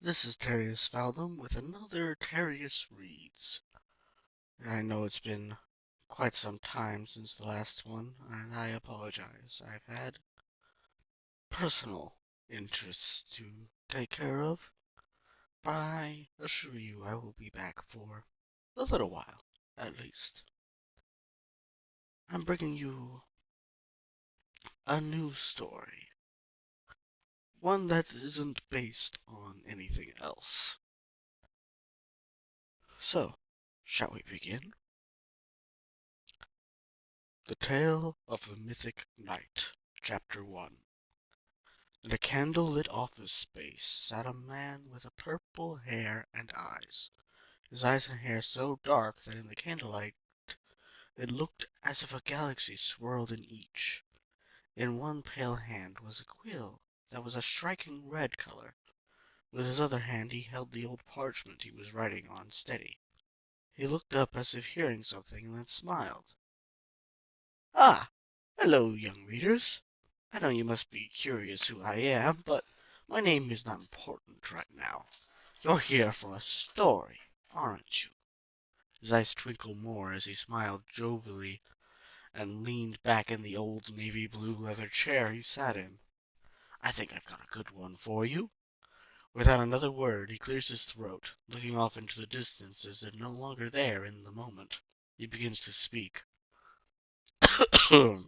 This is Terrius Faldum with another Terrius Reads. I know it's been quite some time since the last one, and I apologize. I've had personal interests to take care of, but I assure you I will be back for a little while, at least. I'm bringing you a new story, one that isn't based on anything else. So, shall we begin? The Tale of the Mythic Knight, Chapter 1. In a candle-lit office space sat a man with purple hair and eyes. His eyes and hair so dark that in the candlelight it looked as if a galaxy swirled in each. In one pale hand was a quill that was a striking red color. With his other hand he held the old parchment he was writing on steady. He looked up as if hearing something and then smiled. "Ah, hello, young readers. I know you must be curious who I am, but my name is not important right now. You're here for a story, aren't you?" His eyes twinkled more as he smiled jovially and leaned back in the old navy blue leather chair he sat in. "I think I've got a good one for you." Without another word, he clears his throat, looking off into the distance as if no longer there in the moment. He begins to speak. The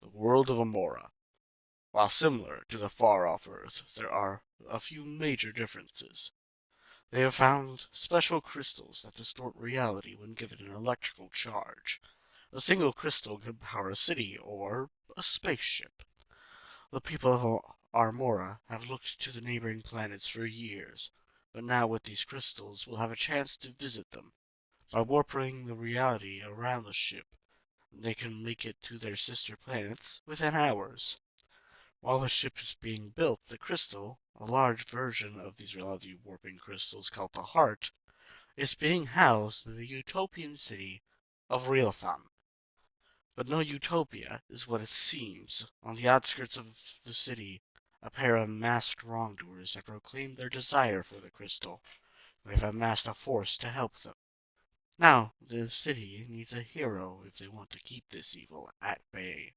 world of Amora. While similar to the far-off Earth, there are a few major differences. They have found special crystals that distort reality when given an electrical charge. A single crystal can power a city or a spaceship. The people of Armora have looked to the neighboring planets for years, but now with these crystals we'll have a chance to visit them. By warping the reality around the ship, they can make it to their sister planets within hours. While the ship is being built, the crystal, a large version of these reality warping crystals called the Heart, is being housed in the utopian city of Realthan. But no utopia is what it seems. On the outskirts of the city, a pair of masked wrongdoers have proclaimed their desire for the crystal. They have amassed a force to help them. Now, the city needs a hero if they want to keep this evil at bay.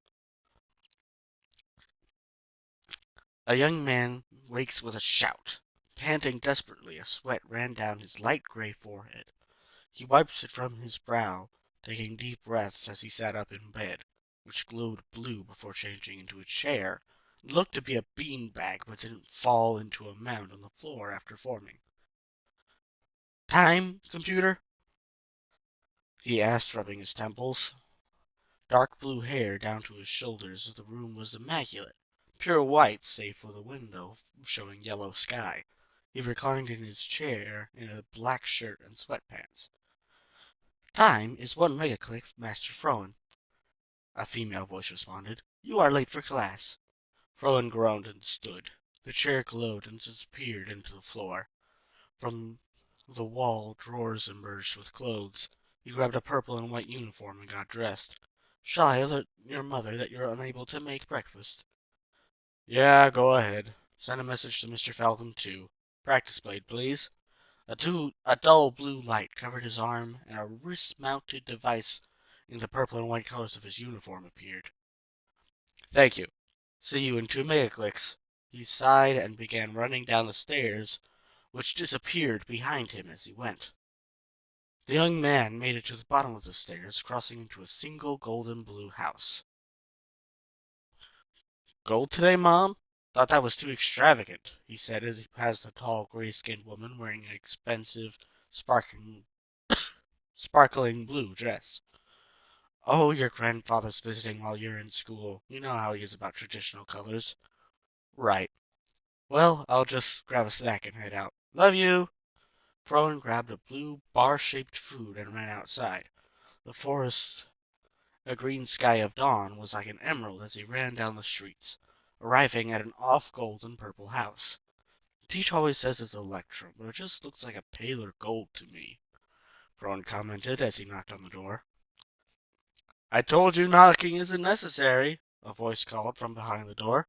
A young man wakes with a shout. Panting desperately, a sweat ran down his light gray forehead. He wipes it from his brow, taking deep breaths as he sat up in bed, which glowed blue before changing into a chair. It looked to be a bean bag, but didn't fall into a mound on the floor after forming. "Time, computer?" he asked, rubbing his temples. Dark blue hair down to his shoulders, the room was immaculate, pure white save for the window showing yellow sky. He reclined in his chair in a black shirt and sweatpants. "Time is 1 megaclick, Master Froen," a female voice responded. "You are late for class." Froen groaned and stood. The chair glowed and disappeared into the floor. From the wall drawers emerged with clothes. He grabbed a purple and white uniform and got dressed. "Shall I alert your mother that you're unable to make breakfast?" "Yeah, go ahead. Send a message to Mr. Falcon, too. Practice blade, please." A dull blue light covered his arm, and a wrist-mounted device in the purple and white colors of his uniform appeared. "Thank you. See you in 2 megaclicks." He sighed and began running down the stairs, which disappeared behind him as he went. The young man made it to the bottom of the stairs, crossing into a single golden blue house. "Gold today, Mom? Thought that was too extravagant," he said as he passed a tall, gray-skinned woman wearing an expensive, sparkling blue dress. "Oh, your grandfather's visiting while you're in school. You know how he is about traditional colors." "Right. Well, I'll just grab a snack and head out. Love you." Froen grabbed a blue, bar-shaped food and ran outside. The forest, a green sky of dawn, was like an emerald as he ran down the streets, arriving at an off-golden purple house. "Teach always says it's electrum, but it just looks like a paler gold to me," Froen commented as he knocked on the door. "I told you knocking isn't necessary," a voice called from behind the door.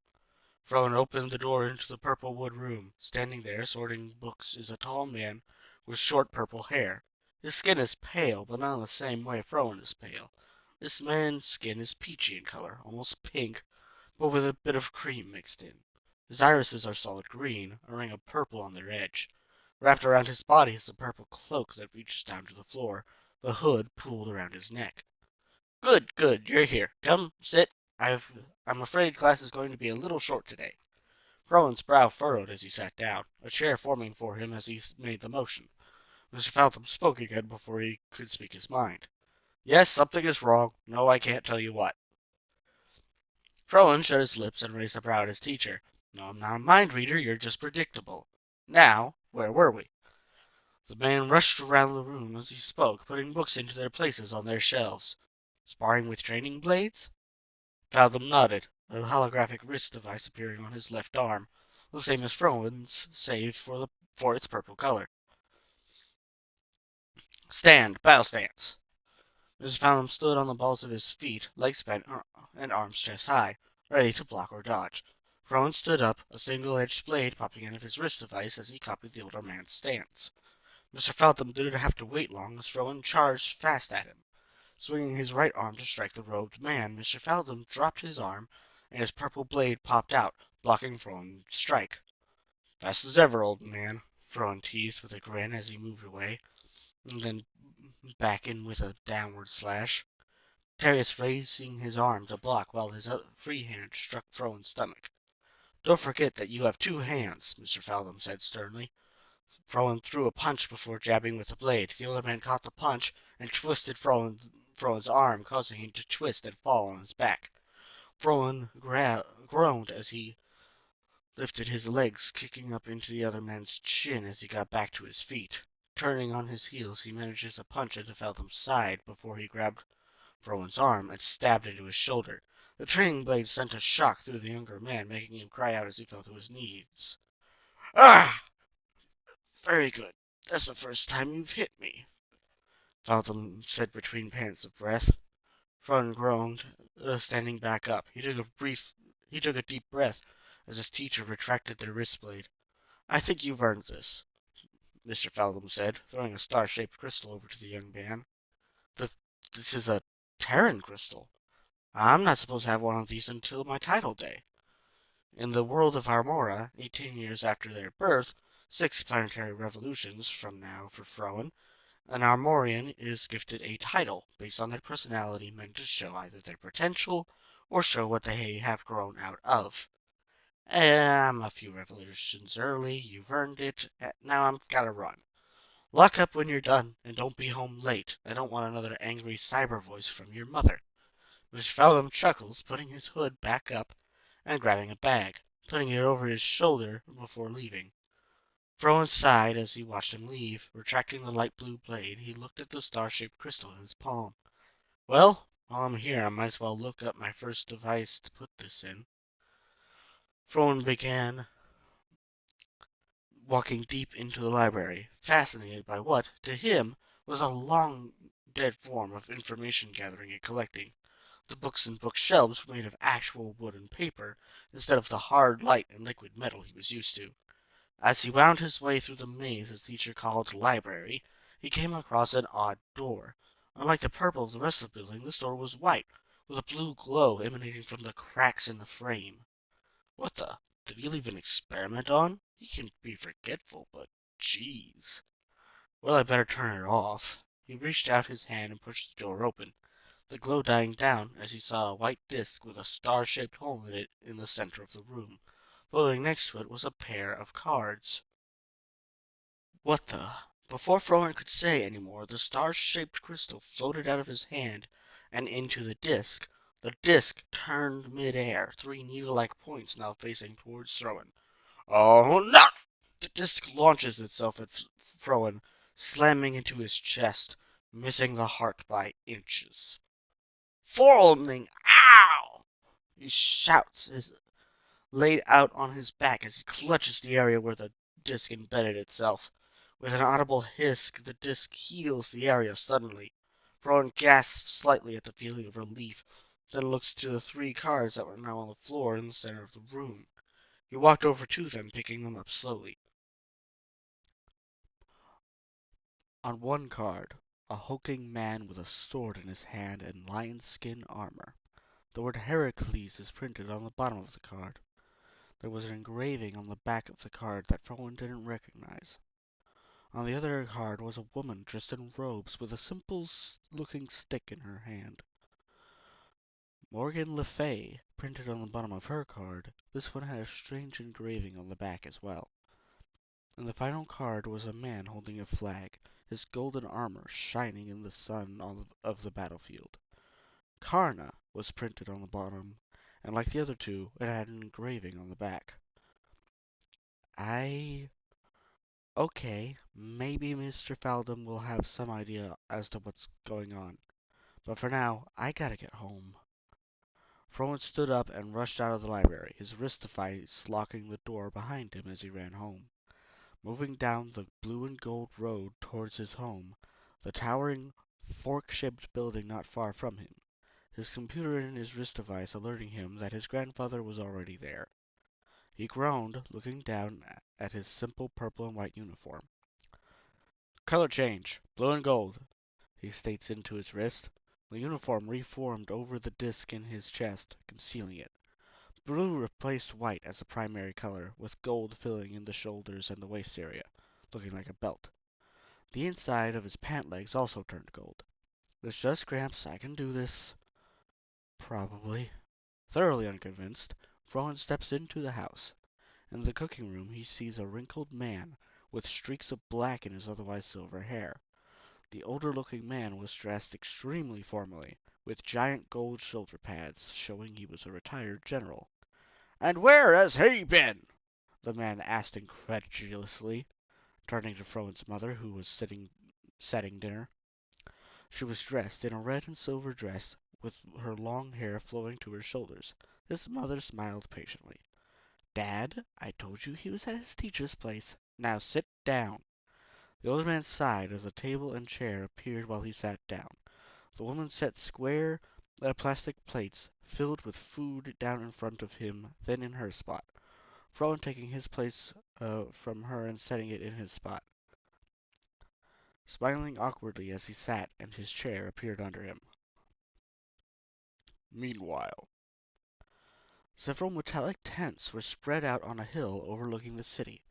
Frowen opened the door into the purple wood room. Standing there, sorting books, is a tall man with short purple hair. His skin is pale, but not in the same way Frowen is pale. This man's skin is peachy in color, almost pink, but with a bit of cream mixed in. His irises are solid green, a ring of purple on their edge. Wrapped around his body is a purple cloak that reaches down to the floor, the hood pulled around his neck. Good, good, you're here. Come, sit. I'm afraid class is going to be a little short today. Rowan's brow furrowed as he sat down, a chair forming for him as he made the motion. Mr. Faltham spoke again before he could speak his mind. Yes, something is wrong. No, I can't tell you what. Rowan shut his lips and raised a brow at his teacher. No, I'm not a mind reader, you're just predictable. Now, where were we? The man rushed around the room as he spoke, putting books into their places on their shelves. Sparring with training blades? Faltham nodded, a holographic wrist device appearing on his left arm, the same as Frowen's, save for its purple color. Stand, battle stance. Mr. Faltham stood on the balls of his feet, legs bent and arms chest high, ready to block or dodge. Frowen stood up, a single-edged blade popping out of his wrist device as he copied the older man's stance. Mr. Faltham didn't have to wait long as Frowen charged fast at him. Swinging his right arm to strike the robed man, Mr. Faltham dropped his arm, and his purple blade popped out, blocking Frowen's strike. Fast as ever, old man, Frowen teased with a grin as he moved away, and then back in with a downward slash. Darius raising his arm to block while his free hand struck Frowen's stomach. Don't forget that you have two hands, Mr. Faltham said sternly. Frowen threw a punch before jabbing with the blade. The older man caught the punch and twisted Frowen's arm, causing him to twist and fall on his back. Frowen groaned as he lifted his legs, kicking up into the other man's chin as he got back to his feet. Turning on his heels, he manages a punch into Faltham's side before he grabbed Frowen's arm and stabbed into his shoulder. The training blade sent a shock through the younger man, making him cry out as he fell to his knees. Ah! Very good. That's the first time you've hit me, Faltham said between pants of breath. Frowen groaned, standing back up. He took a deep breath as his teacher retracted their wrist blade. I think you've earned this, Mr. Faltham said, throwing a star-shaped crystal over to the young man. This is a Terran crystal. I'm not supposed to have one of these until my title day. In the world of Armora, 18 years after their birth, 6 planetary revolutions from now for Frowen, an Armorian is gifted a title based on their personality meant to show either their potential or show what they have grown out of. I'm a few revolutions early, you've earned it, now I've gotta run. Lock up when you're done, and don't be home late. I don't want another angry cyber voice from your mother. Mr. Faltham chuckles, putting his hood back up and grabbing a bag, putting it over his shoulder before leaving. Frowen sighed as he watched him leave. Retracting the light blue blade, he looked at the star-shaped crystal in his palm. Well, while I'm here, I might as well look up my first device to put this in. Frowen began walking deep into the library, fascinated by what, to him, was a long-dead form of information gathering and collecting. The books and bookshelves were made of actual wood and paper, instead of the hard, light, and liquid metal he was used to. As he wound his way through the maze his teacher called library, he came across an odd door. Unlike the purple of the rest of the building, this door was white, with a blue glow emanating from the cracks in the frame. What the? Did he leave an experiment on? He can be forgetful, but jeez. Well, I better turn it off. He reached out his hand and pushed the door open, the glow dying down as he saw a white disc with a star-shaped hole in it in the center of the room. Floating next to it was a pair of cards. What the? Before Frowen could say any more, the star-shaped crystal floated out of his hand and into the disc. The disc turned mid-air, 3 needle-like points now facing towards Frowen. Oh no! The disc launches itself at Frowen, slamming into his chest, missing the heart by inches. Forewarning! Ow! He shouts, laid out on his back as he clutches the area where the disc embedded itself. With an audible hiss, the disc heals the area suddenly. Frowen gasps slightly at the feeling of relief, then looks to the 3 cards that were now on the floor in the center of the room. He walked over to them, picking them up slowly. On one card, a hulking man with a sword in his hand and lion skin armor. The word Heracles is printed on the bottom of the card. There was an engraving on the back of the card that Rowan didn't recognize. On the other card was a woman dressed in robes with a simple-looking stick in her hand. Morgan Le Fay, printed on the bottom of her card. This one had a strange engraving on the back as well. And the final card was a man holding a flag, his golden armor shining in the sun of the battlefield. Karna was printed on the bottom, and like the other two, it had an engraving on the back. Okay, maybe Mr. Faldum will have some idea as to what's going on. But for now, I gotta get home. Frowen stood up and rushed out of the library, his wrist device locking the door behind him as he ran home. Moving down the blue and gold road towards his home, the towering, fork-shaped building not far from him, his computer and his wrist device alerting him that his grandfather was already there. He groaned, looking down at his simple purple and white uniform. Color change, blue and gold, he states into his wrist. The uniform reformed over the disc in his chest, concealing it. Blue replaced white as the primary color, with gold filling in the shoulders and the waist area, looking like a belt. The inside of his pant legs also turned gold. It's just Gramps, I can do this. Probably. Thoroughly unconvinced, Frowen steps into the house. In the cooking room, he sees a wrinkled man with streaks of black in his otherwise silver hair. The older-looking man was dressed extremely formally, with giant gold shoulder pads, showing he was a retired general. "And where has he been?" the man asked incredulously, turning to Frowen's mother, who was setting dinner. She was dressed in a red and silver dress, with her long hair flowing to her shoulders. His mother smiled patiently. "Dad, I told you he was at his teacher's place. Now sit down." The older man sighed as a table and chair appeared while he sat down. The woman set square plastic plates filled with food down in front of him, then in her spot. Frowen taking his place from her and setting it in his spot, smiling awkwardly as he sat, and his chair appeared under him. Meanwhile, several metallic tents were spread out on a hill overlooking the city.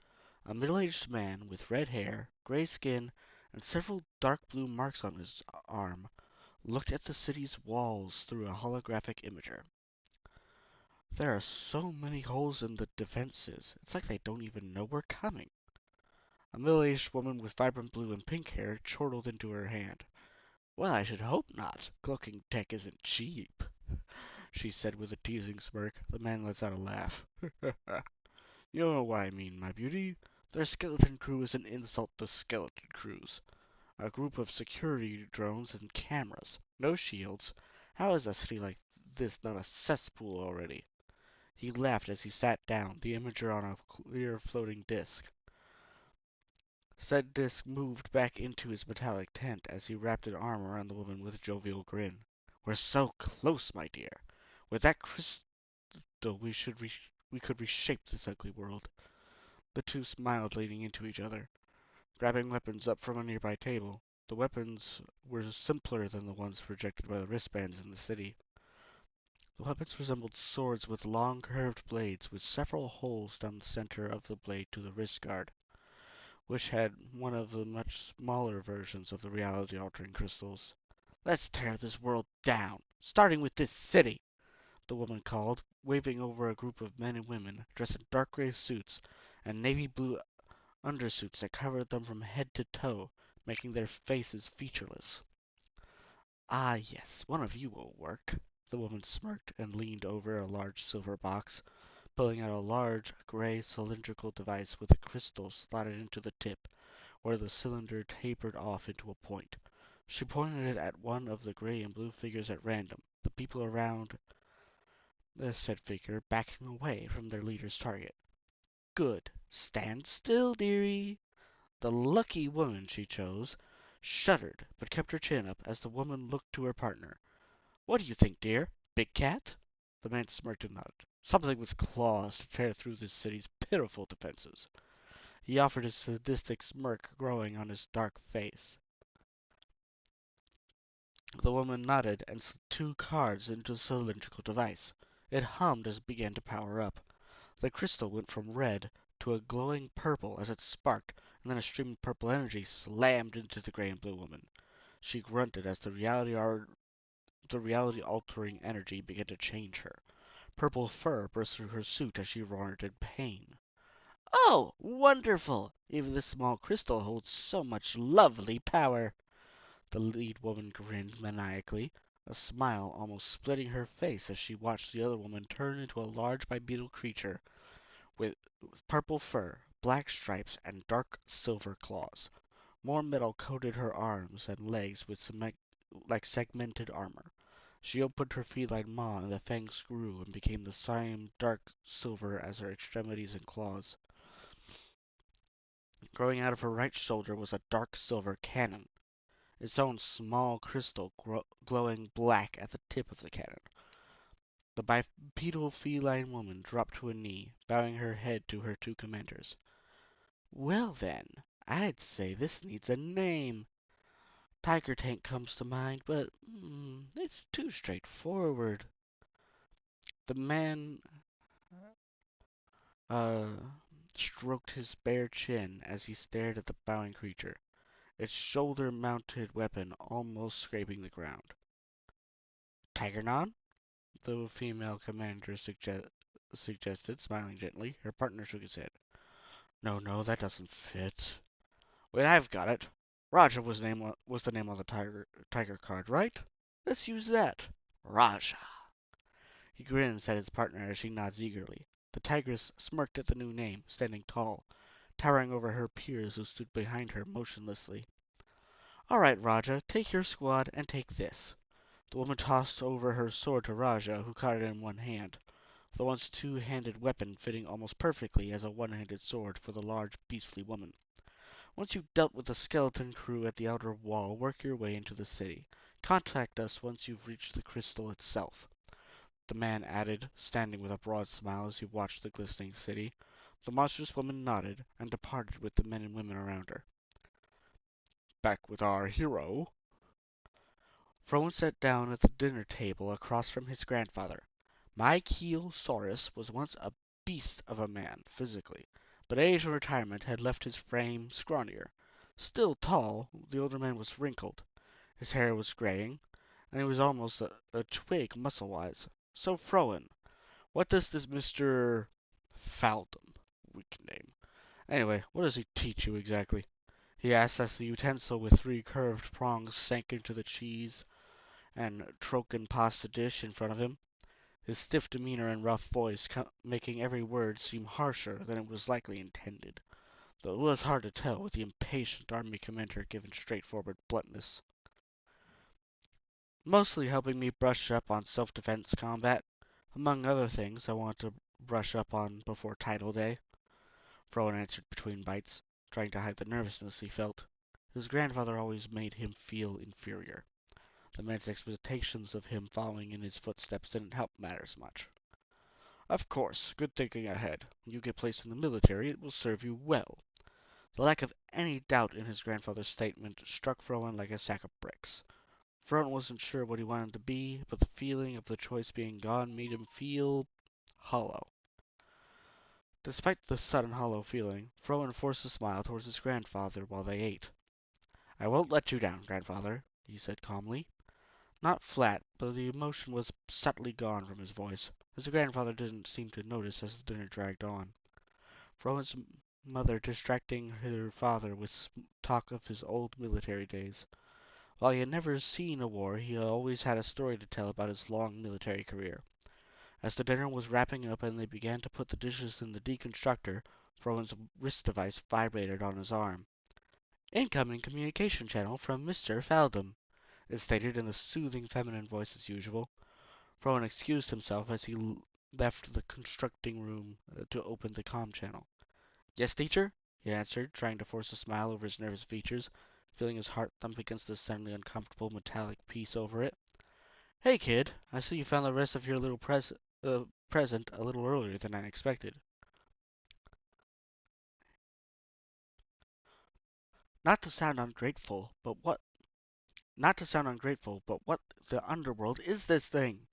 A middle-aged man with red hair, gray skin, and several dark blue marks on his arm looked at the city's walls through a holographic imager. "There are so many holes in the defenses, it's like they don't even know we're coming." A middle-aged woman with vibrant blue and pink hair chortled into her hand. "Well, I should hope not. Cloaking tech isn't cheap," she said with a teasing smirk. The man lets out a laugh. "You know what I mean, my beauty. Their skeleton crew is an insult to skeleton crews. A group of security drones and cameras. No shields. How is a city like this not a cesspool already?" He laughed as he sat down, the imager on a clear floating disk. Said disk moved back into his metallic tent as he wrapped an arm around the woman with a jovial grin. "We're so close, my dear. With that crystal we could reshape this ugly world." The two smiled, leaning into each other, grabbing weapons up from a nearby table. The weapons were simpler than the ones projected by the wristbands in the city. The weapons resembled swords with long curved blades, with several holes down the center of the blade to the wrist guard, which had one of the much smaller versions of the reality-altering crystals. "Let's tear this world down, starting with this city," the woman called, waving over a group of men and women dressed in dark gray suits and navy blue undersuits that covered them from head to toe, making their faces featureless. "Ah, yes, one of you will work." The woman smirked and leaned over a large silver box, pulling out a large, gray, cylindrical device with a crystal slotted into the tip, where the cylinder tapered off into a point. She pointed it at one of the gray and blue figures at random, the people around the said figure backing away from their leader's target. "Good. Stand still, dearie." The lucky woman she chose shuddered, but kept her chin up as the woman looked to her partner. "What do you think, dear? Big cat?" The man smirked and nodded. something with claws to tear through this city's pitiful defenses. He offered his sadistic smirk growing on his dark face. The woman nodded and slid two cards into the cylindrical device. It hummed as it began to power up. The crystal went from red to a glowing purple as it sparked, and then a stream of purple energy slammed into the gray and blue woman. She grunted as the reality-altering energy began to change her. Purple fur burst through her suit as she roared in pain. "Oh, wonderful! Even this small crystal holds so much lovely power." The lead woman grinned maniacally, a smile almost splitting her face as she watched the other woman turn into a large bipedal creature with purple fur, black stripes, and dark silver claws. More metal coated her arms and legs with like segmented armor. She opened her feline maw and the fangs grew and became the same dark silver as her extremities and claws. Growing out of her right shoulder was a dark silver cannon, its own small crystal glowing black at the tip of the cannon. The bipedal feline woman dropped to a knee, bowing her head to her two commanders. "Well then, I'd say this needs a name. Tiger Tank comes to mind, but it's too straightforward." The man uh, stroked his bare chin as he stared at the bowing creature, its shoulder-mounted weapon almost scraping the ground. "Tigernon?" the female commander suggested, smiling gently. Her partner shook his head. No, no, that doesn't fit. Wait, I've got it. Raja was the name on the tiger card, right? Let's use that. Raja. He grins at his partner as she nods eagerly. The tigress smirked at the new name, standing tall, towering over her peers who stood behind her motionlessly. All right, Raja, take your squad and take this. The woman tossed over her sword to Raja, who caught it in one hand, the once two-handed weapon fitting almost perfectly as a one-handed sword for the large, beastly woman. Once you've dealt with the skeleton crew at the outer wall, work your way into the city. Contact us once you've reached the crystal itself," the man added, standing with a broad smile as he watched the glistening city. The monstrous woman nodded and departed with the men and women around her. Back with our hero, Frowen sat down at the dinner table across from his grandfather. Mykilosaurus was once a beast of a man, physically, but age and retirement had left his frame scrawnier. Still tall, the older man was wrinkled. His hair was graying, and he was almost a twig muscle-wise. So, Frowen, what does this Mr. Faldum, weak name. Anyway, what does he teach you exactly? He asked as the utensil with three curved prongs sank into the cheese and trocken pasta dish in front of him, his stiff demeanor and rough voice making every word seem harsher than it was likely intended, though it was hard to tell with the impatient army commander given straightforward bluntness. "Mostly helping me brush up on self-defense combat. Among other things I want to brush up on before title day," Frowen answered between bites, trying to hide the nervousness he felt. His grandfather always made him feel inferior. The man's expectations of him following in his footsteps didn't help matters much. "Of course, good thinking ahead. When you get placed in the military, it will serve you well." The lack of any doubt in his grandfather's statement struck Frowen like a sack of bricks. Frowen wasn't sure what he wanted to be, but the feeling of the choice being gone made him feel hollow. Despite the sudden hollow feeling, Frowen forced a smile towards his grandfather while they ate. "I won't let you down, grandfather," he said calmly. Not flat, but the emotion was subtly gone from his voice. His grandfather didn't seem to notice as the dinner dragged on. Frowen's mother distracting her father with talk of his old military days. While he had never seen a war, he always had a story to tell about his long military career. As the dinner was wrapping up and they began to put the dishes in the deconstructor, Frowen's wrist device vibrated on his arm. "Incoming communication channel from Mr. Faldum," it stated in the soothing feminine voice as usual. Frowen excused himself as he left the constructing room to open the comm channel. "Yes, teacher?" he answered, trying to force a smile over his nervous features, feeling his heart thump against the suddenly uncomfortable metallic piece over it. "Hey, kid, I see you found the rest of your little present a little earlier than I expected. Not to sound ungrateful, but what Not to sound ungrateful, but what the underworld is this thing?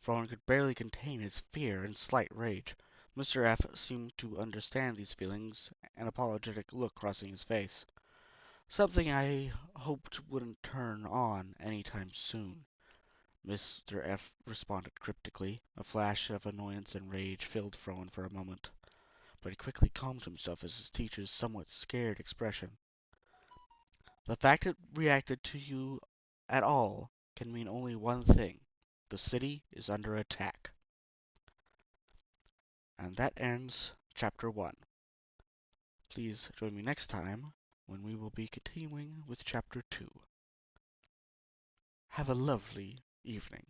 Frolin could barely contain his fear and slight rage. Mr. F seemed to understand these feelings, an apologetic look crossing his face. Something I hoped wouldn't turn on any time soon, Mr. F responded cryptically. A flash of annoyance and rage filled Frolin for a moment, but he quickly calmed himself as his teacher's somewhat scared expression. The fact it reacted to you at all can mean only one thing. The city is under attack. And that ends Chapter 1. Please join me next time when we will be continuing with Chapter 2. Have a lovely evening.